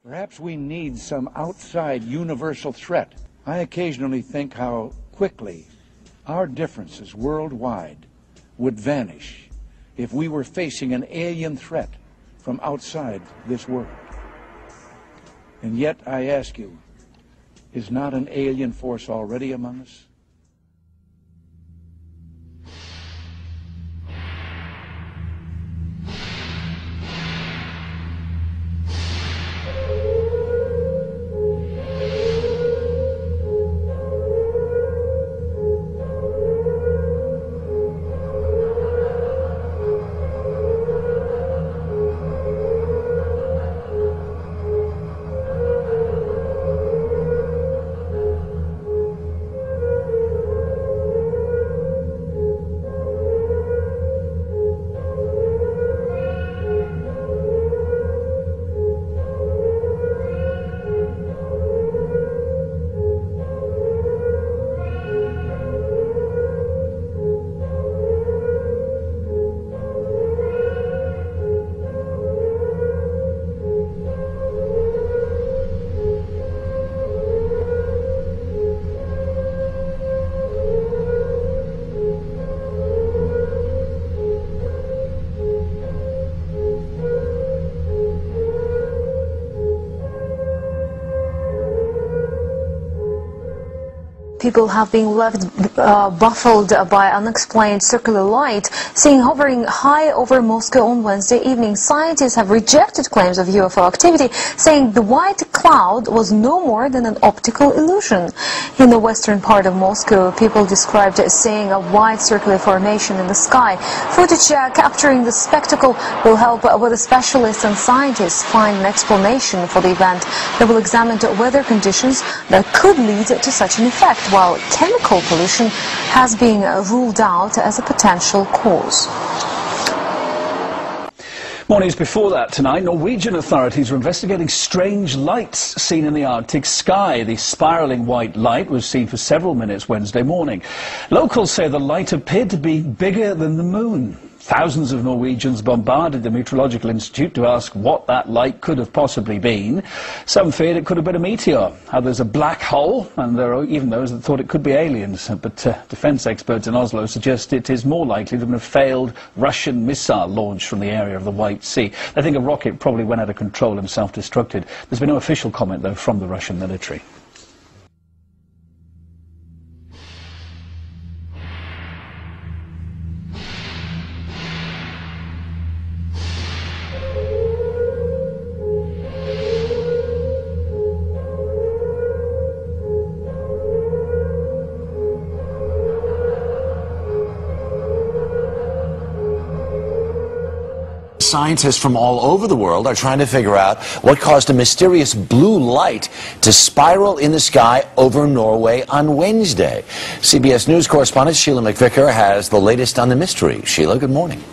Perhaps we need some outside universal threat. I occasionally think how quickly our differences worldwide would vanish if we were facing an alien threat from outside this world. And yet, I ask you, is not an alien force already among us? People have been left baffled by unexplained circular light seen hovering high over Moscow on Wednesday evening. Scientists have rejected claims of UFO activity, saying the white cloud was no more than an optical illusion. In the western part of Moscow, people described seeing a white circular formation in the sky. Footage capturing the spectacle will help whether specialists and scientists find an explanation for the event. They will examine the weather conditions that could lead to such an effect, while chemical pollution has been ruled out as a potential cause. Mornings before that tonight, Norwegian authorities are investigating strange lights seen in the Arctic sky. The spiralling white light was seen for several minutes Wednesday morning. Locals say the light appeared to be bigger than the moon. Thousands of Norwegians bombarded the Meteorological Institute to ask what that light could have possibly been. Some feared it could have been a meteor, others a black hole, and there are even those that thought it could be aliens. But defence experts in Oslo suggest it is more likely to have been a failed Russian missile launched from the area of the White Sea. They think a rocket probably went out of control and self-destructed. There's been no official comment, though, from the Russian military. Scientists from all over the world are trying to figure out what caused a mysterious blue light to spiral in the sky over Norway on Wednesday. CBS News correspondent Sheila McVicker has the latest on the mystery. Sheila, good morning.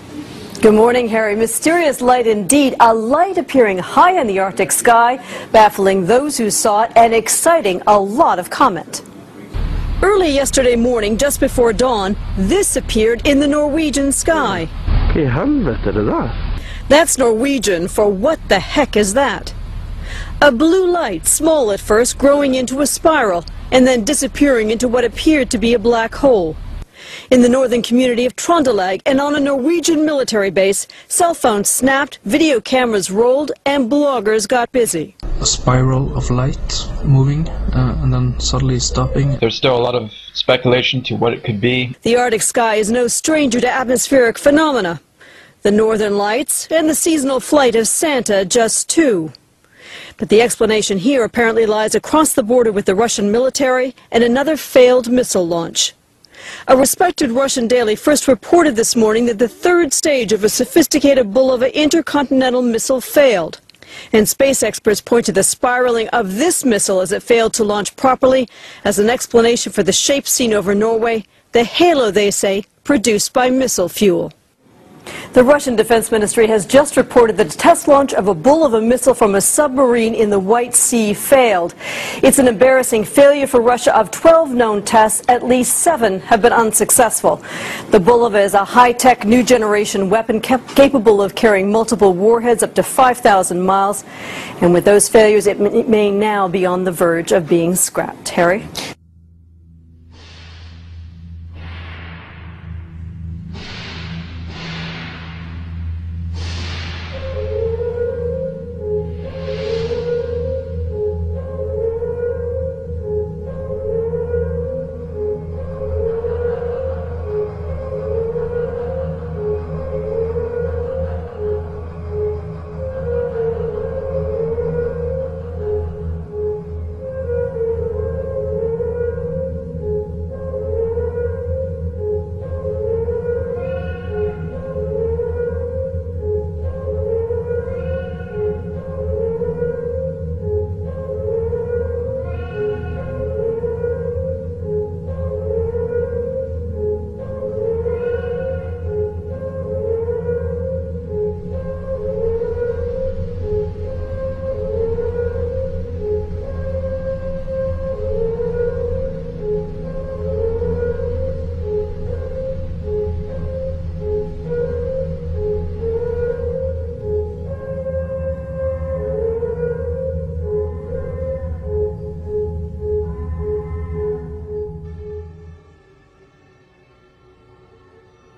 Good morning, Harry. Mysterious light indeed. A light appearing high in the Arctic sky, baffling those who saw it and exciting a lot of comment. Early yesterday morning, just before dawn, this appeared in the Norwegian sky. That's Norwegian for what the heck is that? A blue light, small at first, growing into a spiral, and then disappearing into what appeared to be a black hole. In the northern community of Trøndelag and on a Norwegian military base, cell phones snapped, video cameras rolled, and bloggers got busy. A spiral of light moving and then suddenly stopping. There's still a lot of speculation to what it could be. The Arctic sky is no stranger to atmospheric phenomena. The northern lights and the seasonal flight of Santa, just two. But the explanation here apparently lies across the border with the Russian military and another failed missile launch. A respected Russian daily first reported this morning that the third stage of a sophisticated Bulava intercontinental missile failed. And space experts point to the spiraling of this missile as it failed to launch properly as an explanation for the shape seen over Norway, the halo, they say, produced by missile fuel. The Russian Defense Ministry has just reported that the test launch of a Bulava missile from a submarine in the White Sea failed. It's an embarrassing failure for Russia. Of 12 known tests, at least 7 have been unsuccessful. The Bulava is a high-tech new generation weapon capable of carrying multiple warheads up to 5,000 miles. And with those failures, it may now be on the verge of being scrapped. Harry?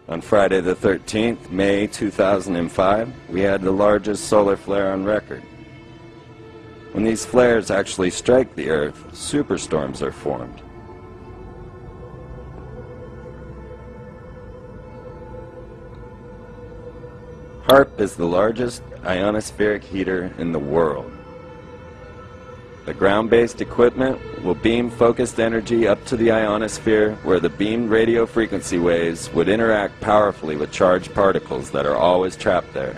On Friday the 13th, May 2005, we had the largest solar flare on record. When these flares actually strike the Earth, superstorms are formed. HAARP is the largest ionospheric heater in the world. The ground-based equipment will beam focused energy up to the ionosphere, where the beamed radio frequency waves would interact powerfully with charged particles that are always trapped there.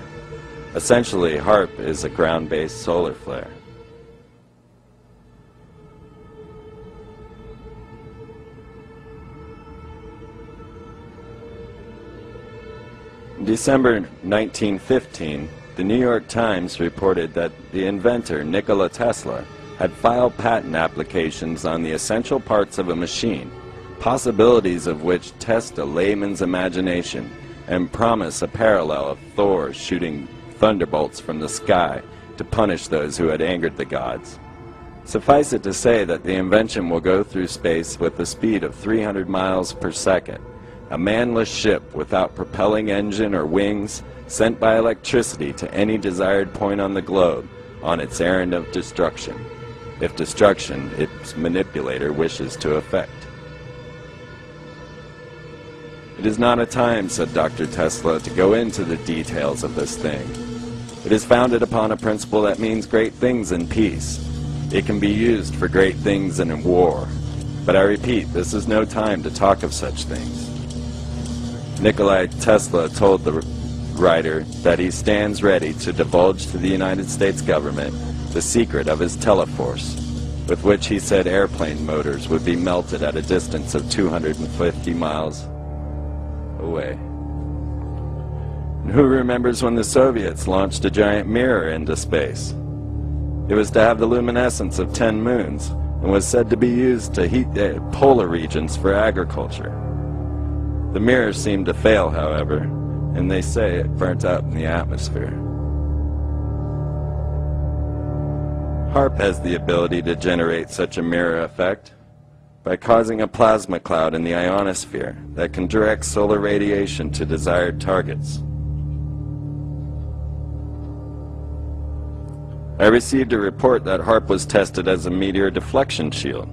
Essentially, HAARP is a ground-based solar flare. In December 1915, the New York Times reported that the inventor, Nikola Tesla, had filed patent applications on the essential parts of a machine, possibilities of which test a layman's imagination and promise a parallel of Thor shooting thunderbolts from the sky to punish those who had angered the gods. Suffice it to say that the invention will go through space with the speed of 300 miles per second, a manless ship without propelling engine or wings, sent by electricity to any desired point on the globe on its errand of destruction, if destruction its manipulator wishes to effect. It is not a time, said Dr. Tesla, to go into the details of this thing. It is founded upon a principle that means great things in peace. It can be used for great things in war. But I repeat, this is no time to talk of such things. Nikola Tesla told the writer that he stands ready to divulge to the United States government the secret of his teleforce, with which he said airplane motors would be melted at a distance of 250 miles away. And who remembers when the Soviets launched a giant mirror into space? It was to have the luminescence of 10 moons and was said to be used to heat the polar regions for agriculture. The mirror seemed to fail, however, and they say it burnt up in the atmosphere. HAARP has the ability to generate such a mirror effect by causing a plasma cloud in the ionosphere that can direct solar radiation to desired targets. I received a report that HAARP was tested as a meteor deflection shield.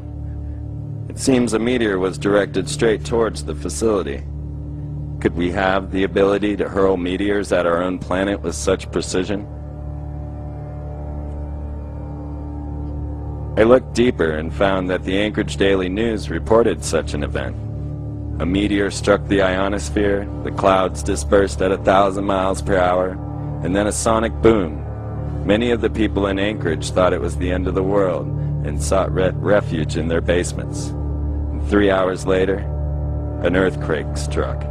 It seems a meteor was directed straight towards the facility. Could we have the ability to hurl meteors at our own planet with such precision? I looked deeper and found that the Anchorage Daily News reported such an event. A meteor struck the ionosphere, the clouds dispersed at 1,000 miles per hour, and then a sonic boom. Many of the people in Anchorage thought it was the end of the world and sought refuge in their basements. And 3 hours later, an earthquake struck.